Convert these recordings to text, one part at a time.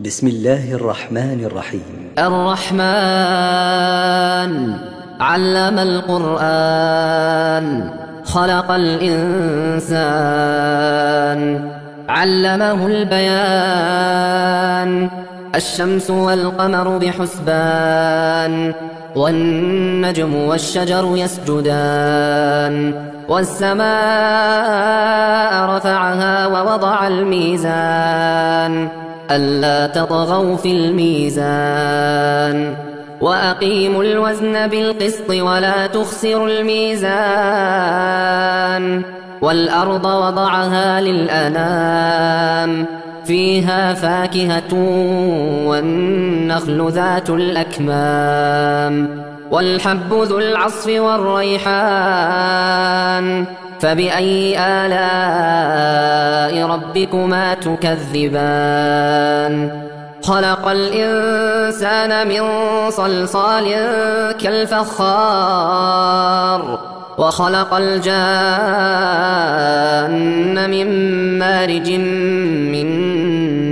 بسم الله الرحمن الرحيم. الرحمن علم القرآن خلق الإنسان علمه البيان الشمس والقمر بحسبان والنجم والشجر يسجدان والسماء رفعها ووضع الميزان ألا تطغوا في الميزان وأقيموا الوزن بالقسط ولا تخسروا الميزان والأرض وضعها للأنام فيها فاكهة والنخل ذات الأكمام والحب ذو العصف والريحان فبأي آلاء ربكما تكذبان خلق الإنسان من صلصال كالفخار وخلق الجان من مارج من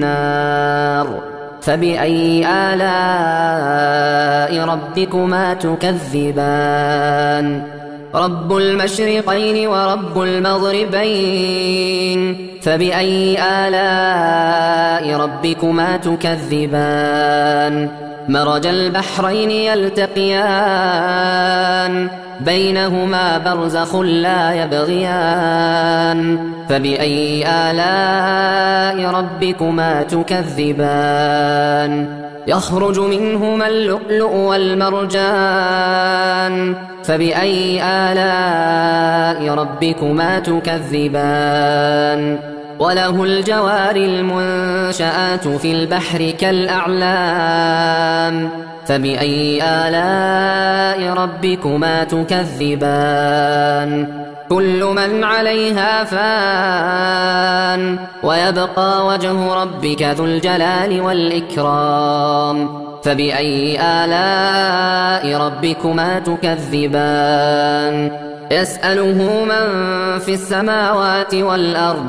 نار فبأي آلاء ربكما تكذبان رب المشرقين ورب المغربين فبأي آلاء ربكما تكذبان مرج البحرين يلتقيان بينهما برزخ لا يبغيان فبأي آلاء ربكما تكذبان يخرج منهما اللؤلؤ والمرجان فبأي آلاء ربكما تكذبان وله الجوار المنشآت في البحر كالأعلام فبأي آلاء ربكما تكذبان كل من عليها فان ويبقى وجه ربك ذو الجلال والإكرام فبأي آلاء ربكما تكذبان يسأله من في السماوات والأرض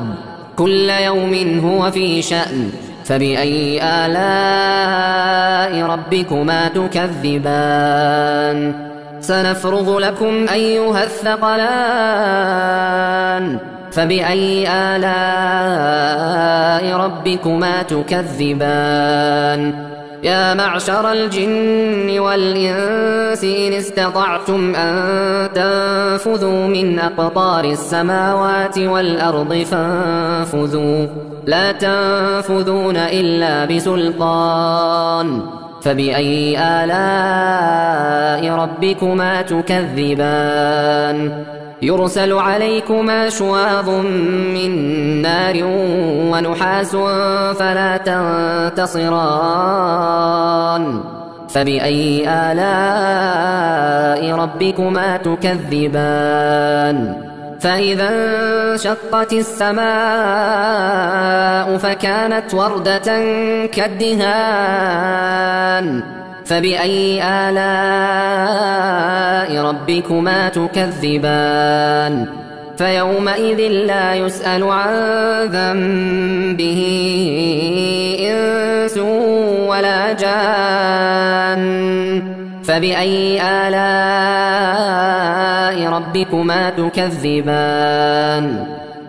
كل يوم هو في شأن فبأي آلاء ربكما تكذبان سنفرغ لكم أيها الثقلان فبأي آلاء ربكما تكذبان يا معشر الجن والإنس إن استطعتم أن تنفذوا من أقطار السماوات والأرض فانفذوا لا تنفذون إلا بسلطان فبأي آلاء ربكما تكذبان يرسل عليكما شواظ من نار ونحاس فلا تنتصران فبأي آلاء ربكما تكذبان فإذا انشقت السماء فكانت وردة كالدهان فبأي آلاء ربكما تكذبان فيومئذ لا يسأل عن ذنبه إنس ولا جان فبأي آلاء ربكما تكذبان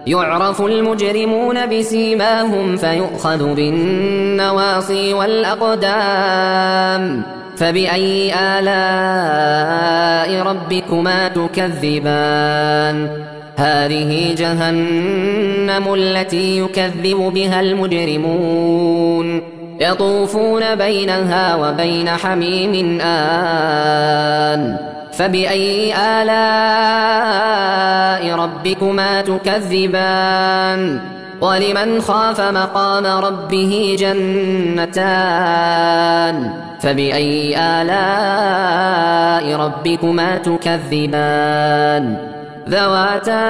يعرف المجرمون بسيماهم فيؤخذ بالنواصي والأقدام فبأي آلاء ربكما تكذبان هذه جهنم التي يكذب بها المجرمون يطوفون بينها وبين حميم آن فبأي آلاء ربكما تكذبان ولمن خاف مقام ربه جنتان فبأي آلاء ربكما تكذبان ذواتا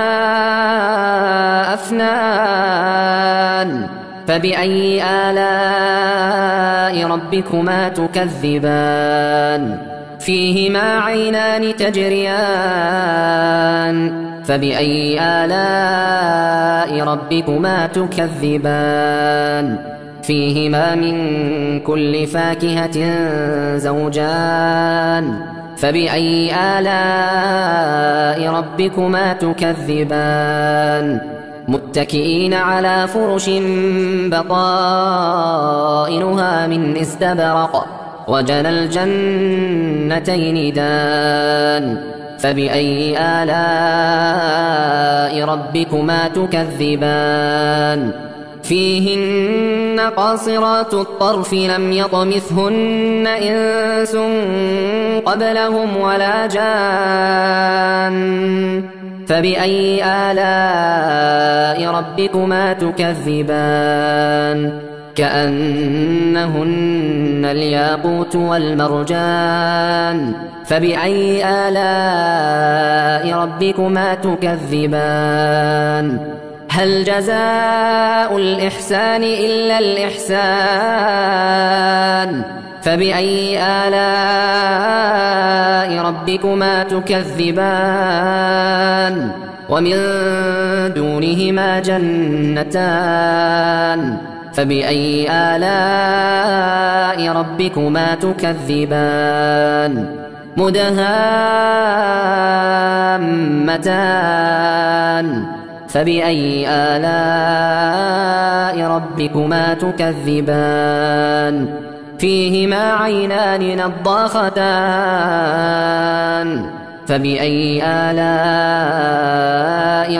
أفنان فبأي آلاء ربكما تكذبان فيهما عينان تجريان فبأي آلاء ربكما تكذبان فيهما من كل فاكهة زوجان فبأي آلاء ربكما تكذبان متكئين على فرش بطائنها من استبرق وجنى الجنتين دان فبأي آلاء ربكما تكذبان فيهن قاصرات الطرف لم يطمثهن إنس قبلهم ولا جان فبأي آلاء ربكما تكذبان كأنهن الياقوت والمرجان فبأي آلاء ربكما تكذبان هل جزاء الإحسان إلا الإحسان فبأي آلاء ربكما تكذبان ومن دونهما جنتان فبأي آلاء ربكما تكذبان مدهامتان فبأي آلاء ربكما تكذبان فيهما عينان نضاختان فبأي آلاء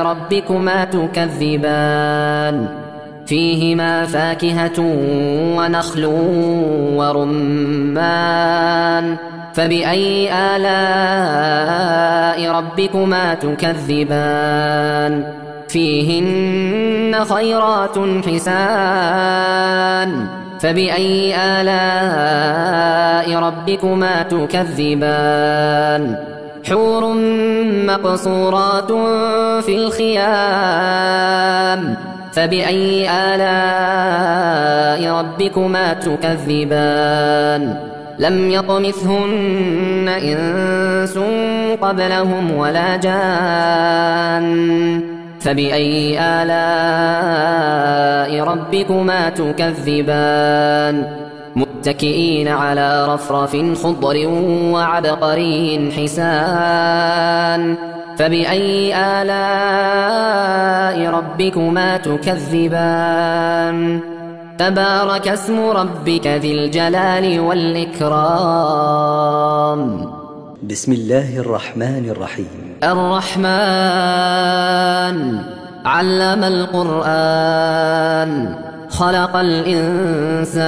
ربكما تكذبان فيهما فاكهة ونخل ورمان فبأي آلاء ربكما تكذبان فيهن خيرات حسان فبأي آلاء ربكما تكذبان حور مقصورات في الخيام فبأي آلاء ربكما تكذبان لم يطمثهن إنس قبلهم ولا جان فبأي آلاء ربكما تكذبان متكئين على رفرف خضر وعبقري حسان فبأي آلاء ربكما تكذبان تبارك اسم ربك ذي الجلال والإكرام بسم الله الرحمن الرحيم الرحمن علم القرآن خلق الإنسان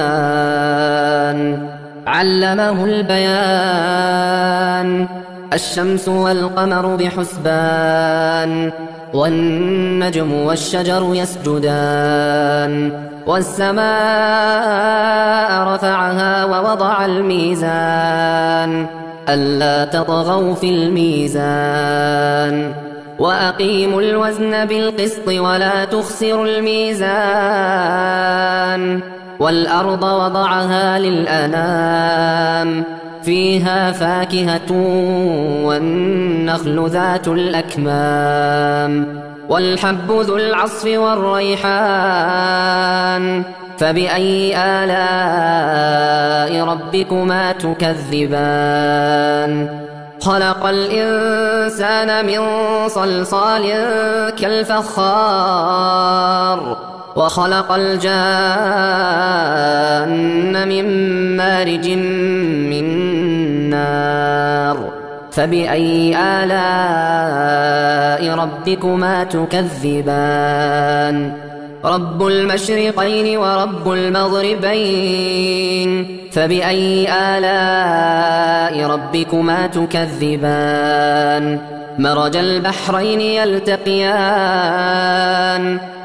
علمه البيان الشمس والقمر بحسبان والنجم والشجر يسجدان والسماء رفعها ووضع الميزان ألا تطغوا في الميزان وأقيموا الوزن بالقسط ولا تخسروا الميزان والأرض وضعها للأنام فيها فاكهة والنخل ذات الأكمام والحب ذو العصف والريحان فبأي آلاء ربكما تكذبان خلق الإنسان من صلصال كالفخار وخلق الجان من مارج من نار فبأي آلاء ربكما تكذبان رب المشرقين ورب المغربين فبأي آلاء ربكما تكذبان مرج البحرين يلتقيان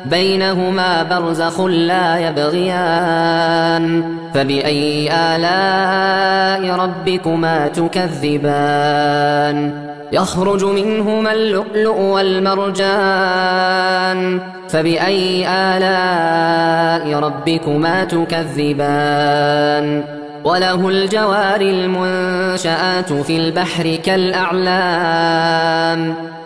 بينهما برزخ لا يبغيان فبأي آلاء ربكما تكذبان يخرج منهما اللؤلؤ والمرجان فبأي آلاء ربكما تكذبان وله الجوار المنشآت في البحر كالأعلام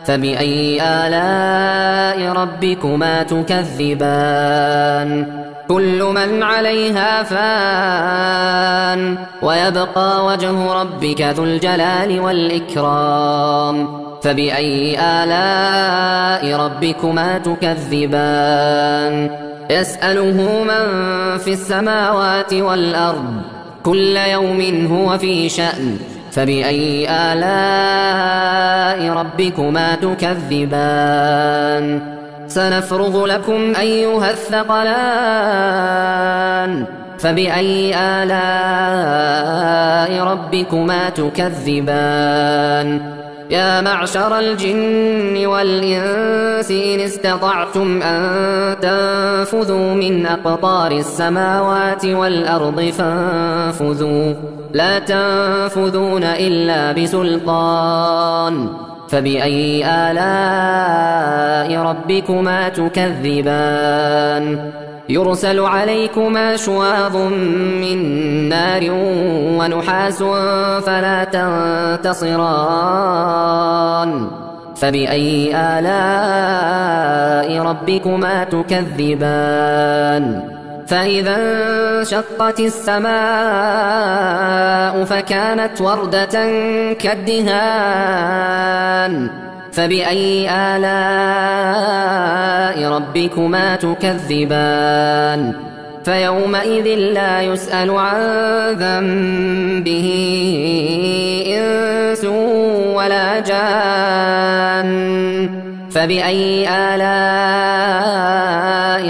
فبأي آلاء ربكما تكذبان كل من عليها فان ويبقى وجه ربك ذو الجلال والإكرام فبأي آلاء ربكما تكذبان يسأله من في السماوات والأرض كل يوم هو في شأن فبأي آلاء ربكما تكذبان سنفرغ لكم أيها الثقلان فبأي آلاء ربكما تكذبان يا معشر الجن والإنس إن استطعتم أن تنفذوا من أقطار السماوات والأرض فانفذوا لا تنفذون إلا بسلطان فبأي آلاء ربكما تكذبان يرسل عليكما شواظ من نار ونحاس فلا تنتصران فبأي آلاء ربكما تكذبان فإذا انشقت السماء فكانت وردة كالدهان فبأي آلاء ربكما تكذبان فيومئذ لا يسأل عن ذنبه إنس ولا جان فبأي آلاء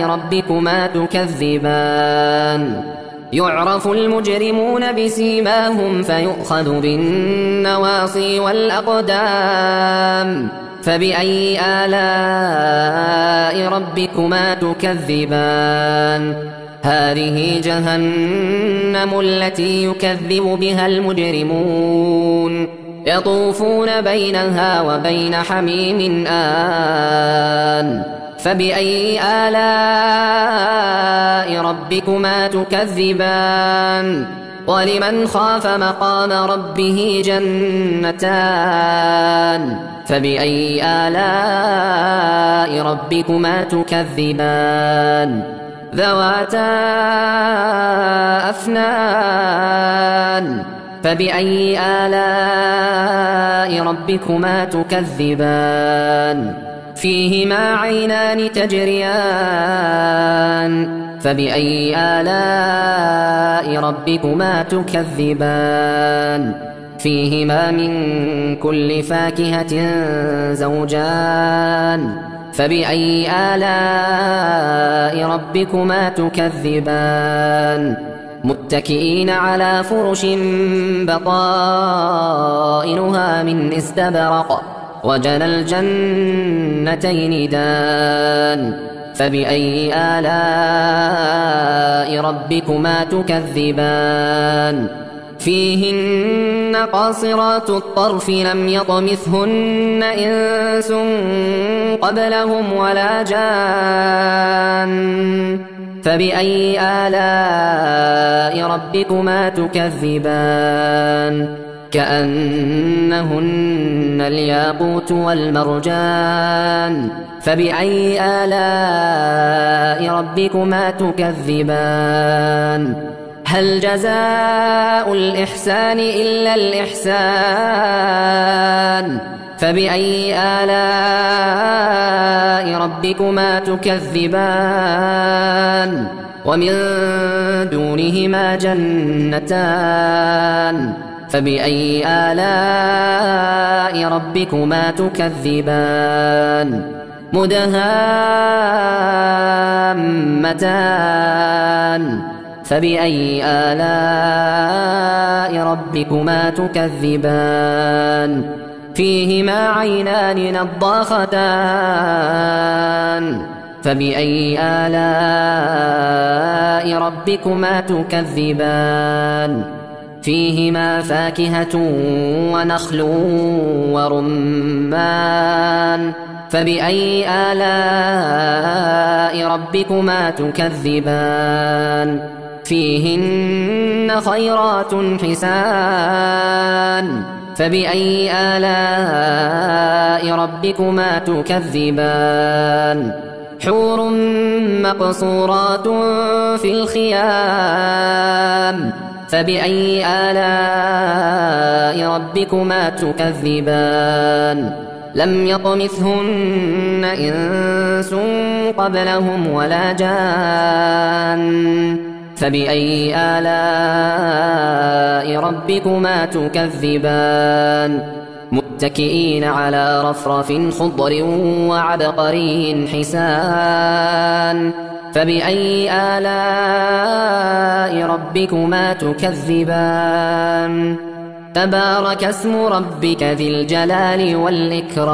ربكما تكذبان يعرف المجرمون بسيماهم فيؤخذ بالنواصي والأقدام فبأي آلاء ربكما تكذبان هذه جهنم التي يكذب بها المجرمون يطوفون بينها وبين حميم آن فبأي آلاء ربكما تكذبان ولمن خاف مقام ربه جنتان فبأي آلاء ربكما تكذبان ذواتا أفنان فبأي آلاء ربكما تكذبان فيهما عينان تجريان فبأي آلاء ربكما تكذبان فيهما من كل فاكهة زوجان فبأي آلاء ربكما تكذبان متكئين على فرش بطائنها من استبرق وجنى الجنتين دان فبأي آلاء ربكما تكذبان فيهن قاصرات الطرف لم يطمثهن إنس قبلهم ولا جان فبأي آلاء ربكما تكذبان كأنهن الياقوت والمرجان فبأي آلاء ربكما تكذبان هل جزاء الإحسان إلا الإحسان فبأي آلاء ربكما تكذبان ومن دونهما جنتان فبأي آلاء ربكما تكذبان مدهامتان فبأي آلاء ربكما تكذبان فيهما عينان نضاختان فبأي آلاء ربكما تكذبان فيهما فاكهة ونخل ورمان فبأي آلاء ربكما تكذبان فيهن خيرات حسان فبأي آلاء ربكما تكذبان حور مقصورات في الخيام فبأي آلاء ربكما تكذبان لم يطمثهن إنس قبلهم ولا جان فبأي آلاء ربكما تكذبان متكئين على رفرف خضر وعبقري حسان فبأي آلاء ربكما تكذبان تبارك اسم ربك ذي الجلال والإكرام.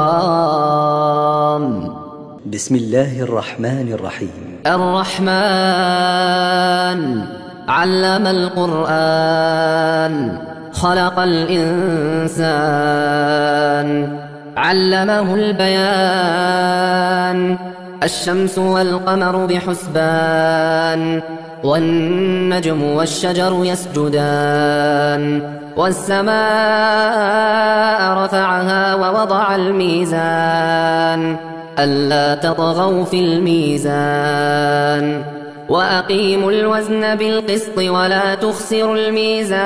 بسم الله الرحمن الرحيم. الرحمن علم القرآن خلق الإنسان علمه البيان الشمس والقمر بحسبان والنجم والشجر يسجدان والسماء رفعها ووضع الميزان ألا تطغوا في الميزان وأقيموا الوزن بالقسط ولا تخسروا الميزان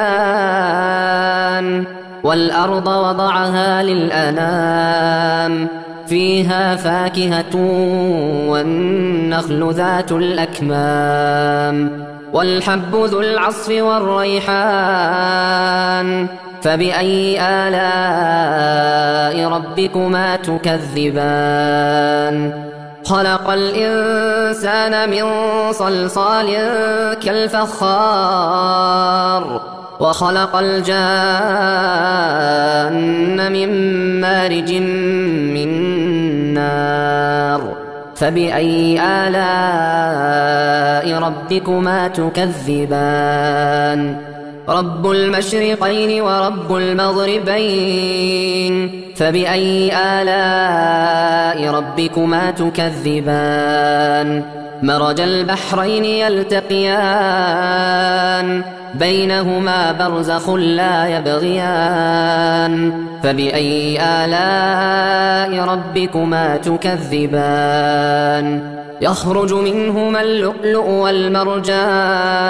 والأرض وضعها للأنام فيها فاكهة والنخل ذات الأكمام والحب ذو العصف والريحان فبأي آلاء ربكما تكذبان خلق الإنسان من صلصال كالفخار وخلق الجان من مارج من نار فبأي آلاء ربكما تكذبان رب المشرقين ورب المغربين فبأي آلاء ربكما تكذبان مرج البحرين يلتقيان بينهما برزخ لا يبغيان فبأي آلاء ربكما تكذبان يخرج منهما اللؤلؤ والمرجان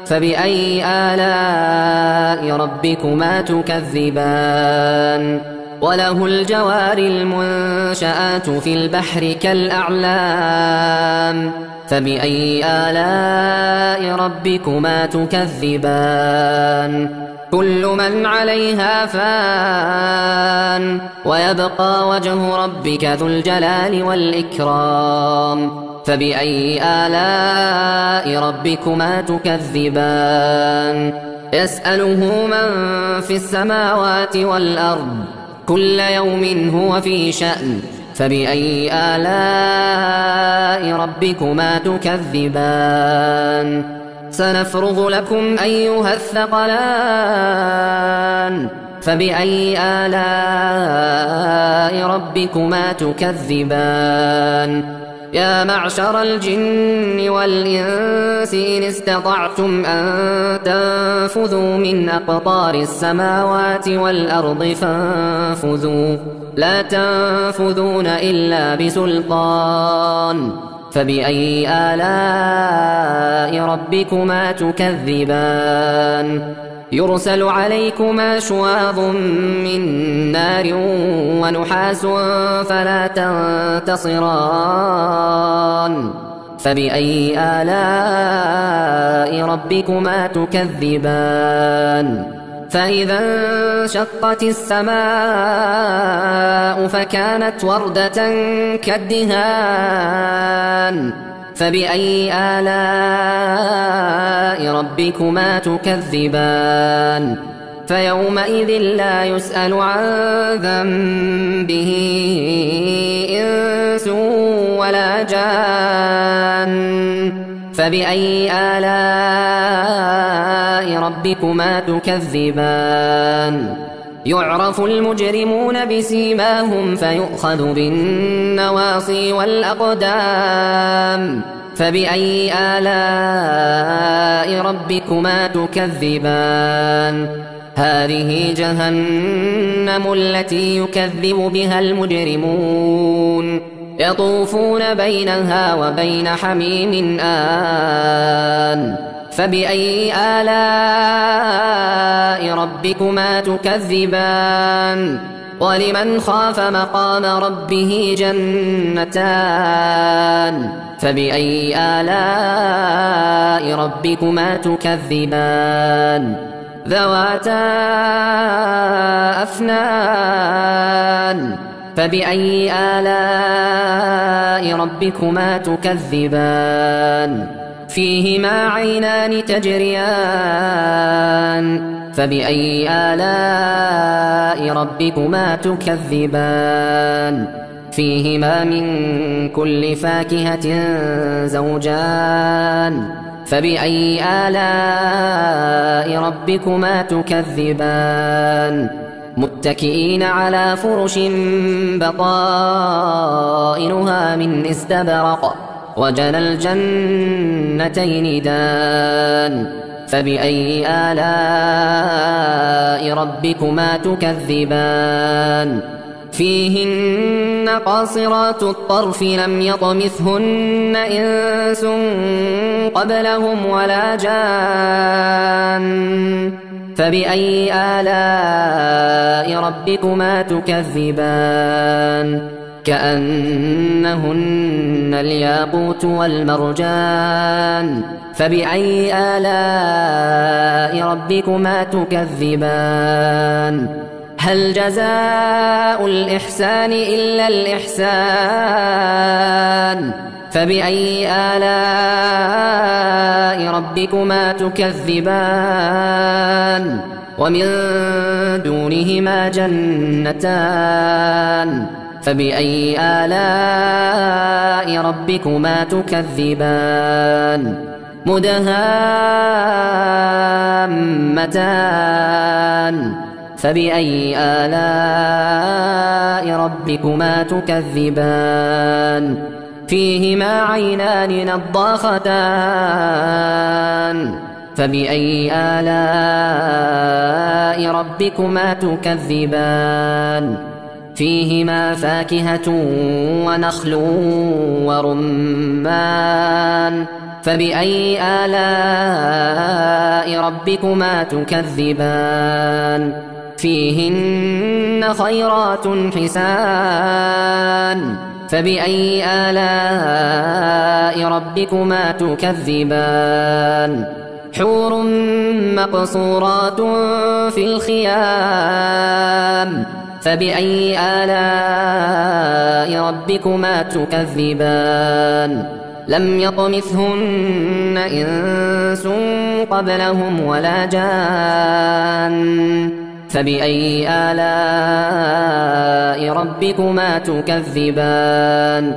فبأي آلاء ربكما تكذبان وله الجوار المنشآت في البحر كالأعلام فبأي آلاء ربكما تكذبان كل من عليها فان ويبقى وجه ربك ذو الجلال والإكرام فبأي آلاء ربكما تكذبان يسأله من في السماوات والأرض كل يوم هو في شأن فبأي آلاء ربكما تكذبان سنفرغ لكم أيها الثقلان فبأي آلاء ربكما تكذبان يا معشر الجن والإنس إن استطعتم أن تنفذوا من أقطار السماوات والأرض فانفذوا لا تنفذون إلا بسلطان فبأي آلاء ربكما تكذبان يرسل عليكما شواظ من نار ونحاس فلا تنتصران فبأي آلاء ربكما تكذبان فإذا انشقت السماء فكانت وردة كالدهان فبأي آلاء ربكما تكذبان فيومئذ لا يسأل عن ذنبه إنس ولا جان فبأي آلاء ربكما تكذبان يعرف المجرمون بسيماهم فيؤخذ بالنواصي والأقدام فبأي آلاء ربكما تكذبان هذه جهنم التي يكذب بها المجرمون يطوفون بينها وبين حميم آن فبأي آلاء ربكما تكذبان ولمن خاف مقام ربه جنتان فبأي آلاء ربكما تكذبان ذواتا أفنان فبأي آلاء ربكما تكذبان فيهما عينان تجريان فبأي آلاء ربكما تكذبان فيهما من كل فاكهة زوجان فبأي آلاء ربكما تكذبان متكئين على فرش بطائنها من استبرق وجنى الجنتين دان فبأي آلاء ربكما تكذبان فيهن قاصرات الطرف لم يطمثهن إنس قبلهم ولا جان فبأي آلاء ربكما تكذبان كأنهن الياقوت والمرجان فبأي آلاء ربكما تكذبان هل جزاء الإحسان إلا الإحسان فبأي آلاء ربكما تكذبان ومن دونهما جنتان فبأي آلاء ربكما تكذبان مدهامتان فبأي آلاء ربكما تكذبان فيهما عينان نضاختان فبأي آلاء ربكما تكذبان فيهما فاكهة ونخل ورمان فبأي آلاء ربكما تكذبان فيهن خيرات حسان فبأي آلاء ربكما تكذبان حور مقصورات في الخيام فبأي آلاء ربكما تكذبان لم يطمثهن إنس قبلهم ولا جان فبأي آلاء ربكما تكذبان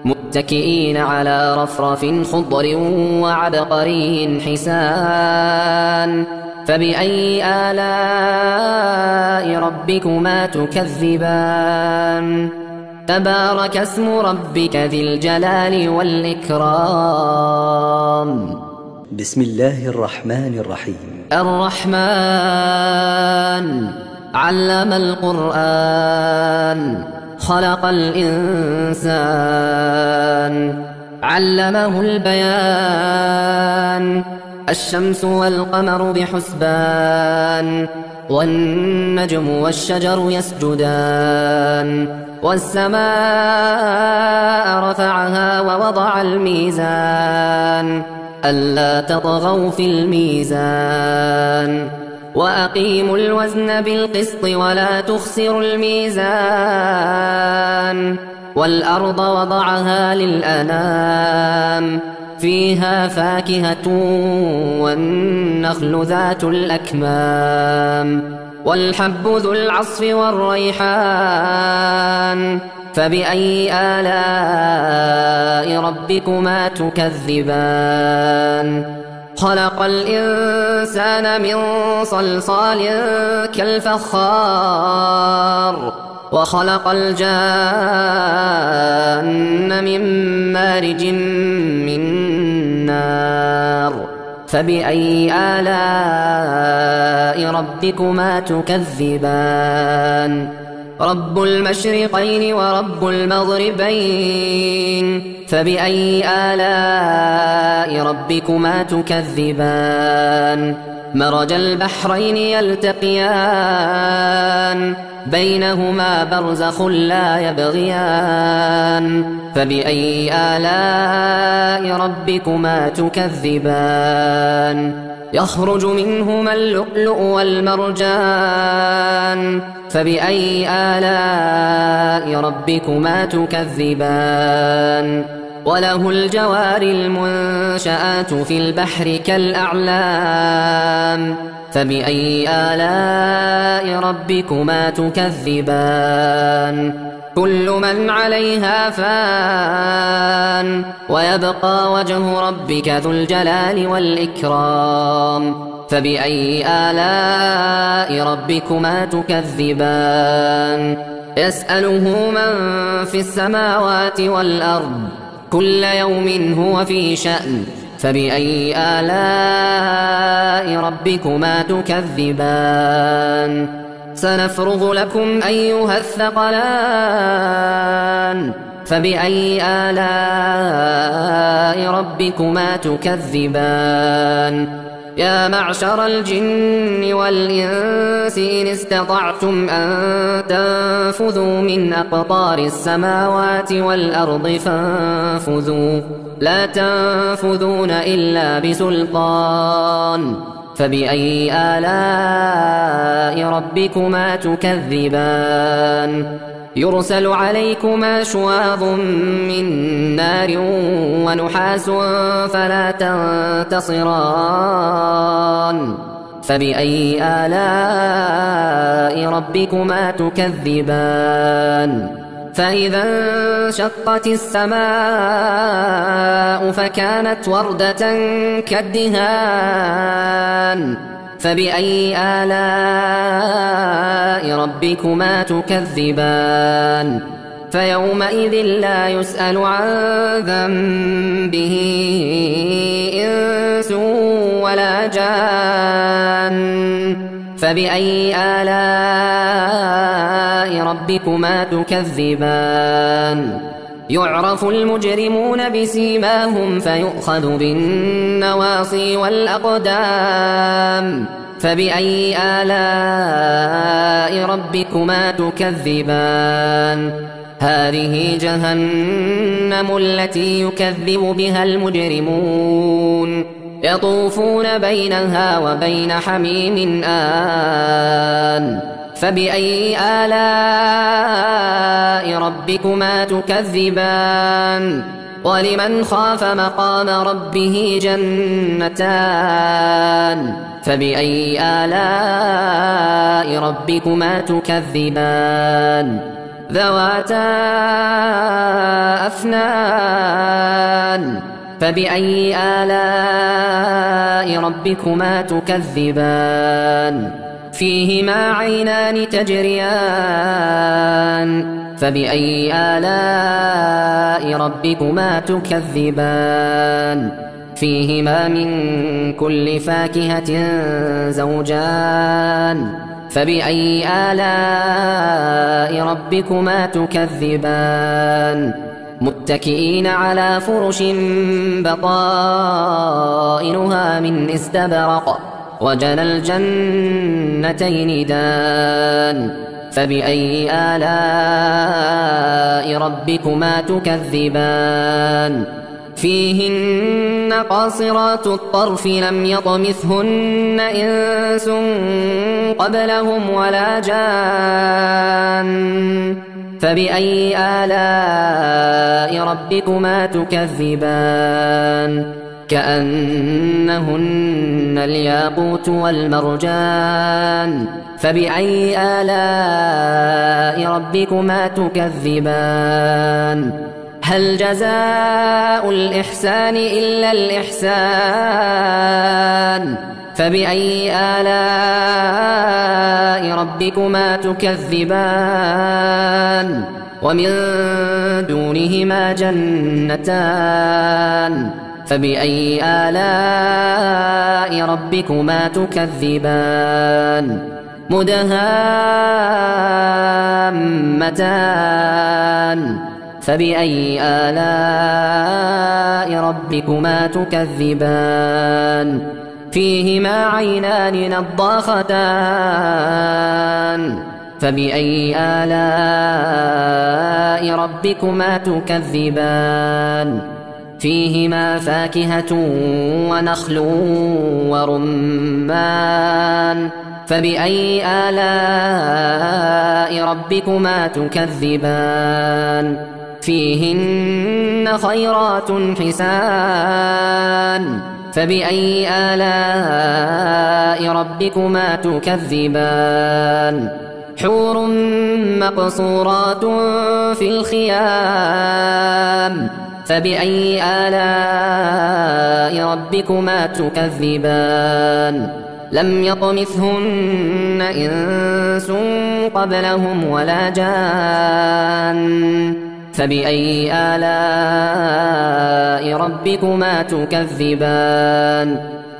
متكئين على رفرف خضر وعبقري حسان فبأي آلاء ربكما تكذبان تبارك اسم ربك ذي الجلال والإكرام بسم الله الرحمن الرحيم الرحمن علم القرآن خلق الإنسان علمه البيان الشمس والقمر بحسبان والنجم والشجر يسجدان والسماء رفعها ووضع الميزان ألا تطغوا في الميزان وأقيموا الوزن بالقسط ولا تخسروا الميزان والأرض وضعها للأنام فيها فاكهة والنخل ذات الأكمام والحب ذو العصف والريحان فبأي آلاء ربكما تكذبان خلق الإنسان من صلصال كالفخار وخلق الجان من مارج من نار فبأي آلاء ربكما تكذبان رب المشرقين ورب المغربين فبأي آلاء ربكما تكذبان مرج البحرين يلتقيان بينهما برزخ لا يبغيان فبأي آلاء ربكما تكذبان يخرج منهما اللؤلؤ والمرجان فبأي آلاء ربكما تكذبان وله الجوار المنشآت في البحر كالأعلام فبأي آلاء ربكما تكذبان كل من عليها فان ويبقى وجه ربك ذو الجلال والإكرام فبأي آلاء ربكما تكذبان يسأله من في السماوات والأرض كل يوم هو في شأن فبأي آلاء ربكما تكذبان سنفرغ لكم أيها الثقلان فبأي آلاء ربكما تكذبان يا معشر الجن والإنس إن استطعتم أن تنفذوا من أقطار السماوات والأرض فانفذوا لا تنفذون إلا بسلطان فبأي آلاء ربكما تكذبان يرسل عليكما شواظ من نار ونحاس فلا تنتصران فبأي آلاء ربكما تكذبان فإذا انشقت السماء فكانت وردة كالدهان فبأي آلاء ربكما تكذبان فيومئذ لا يسأل عن ذنبه إنس ولا جان فبأي آلاء ربكما تكذبان يعرف المجرمون بسيماهم فيؤخذ بالنواصي والأقدام فبأي آلاء ربكما تكذبان هذه جهنم التي يكذب بها المجرمون يطوفون بينها وبين حميم آن فبأي آلاء ربكما تكذبان ولمن خاف مقام ربه جنتان فبأي آلاء ربكما تكذبان ذواتا أفنان فبأي آلاء ربكما تكذبان فيهما عينان تجريان فبأي آلاء ربكما تكذبان فيهما من كل فاكهة زوجان فبأي آلاء ربكما تكذبان متكئين على فرش بطائنها من استبرق وجنى الجنتين دان فبأي آلاء ربكما تكذبان فيهن قاصرات الطرف لم يطمثهن إنس قبلهم ولا جان فبأي آلاء ربكما تكذبان كأنهن الياقوت والمرجان فبأي آلاء ربكما تكذبان هل جزاء الإحسان إلا الإحسان فبأي آلاء ربكما تكذبان ومن دونهما جنتان فبأي آلاء ربكما تكذبان مدهامتان فبأي آلاء ربكما تكذبان فيهما عينان نضاختان فبأي آلاء ربكما تكذبان فيهما فاكهة ونخل ورمان فبأي آلاء ربكما تكذبان فيهن خيرات حسان فبأي آلاء ربكما تكذبان حور مقصورات في الخيام فبأي آلاء ربكما تكذبان لم يطمثهن إنس قبلهم ولا جان فبأي آلاء ربكما تكذبان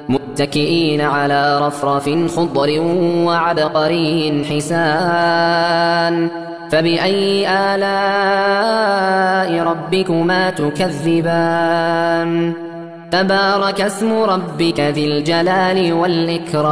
متكئين على رفرف خضر وعبقري حسان فبأي آلاء ربكما تكذبان تبارك اسم ربك ذي الجلال والإكرام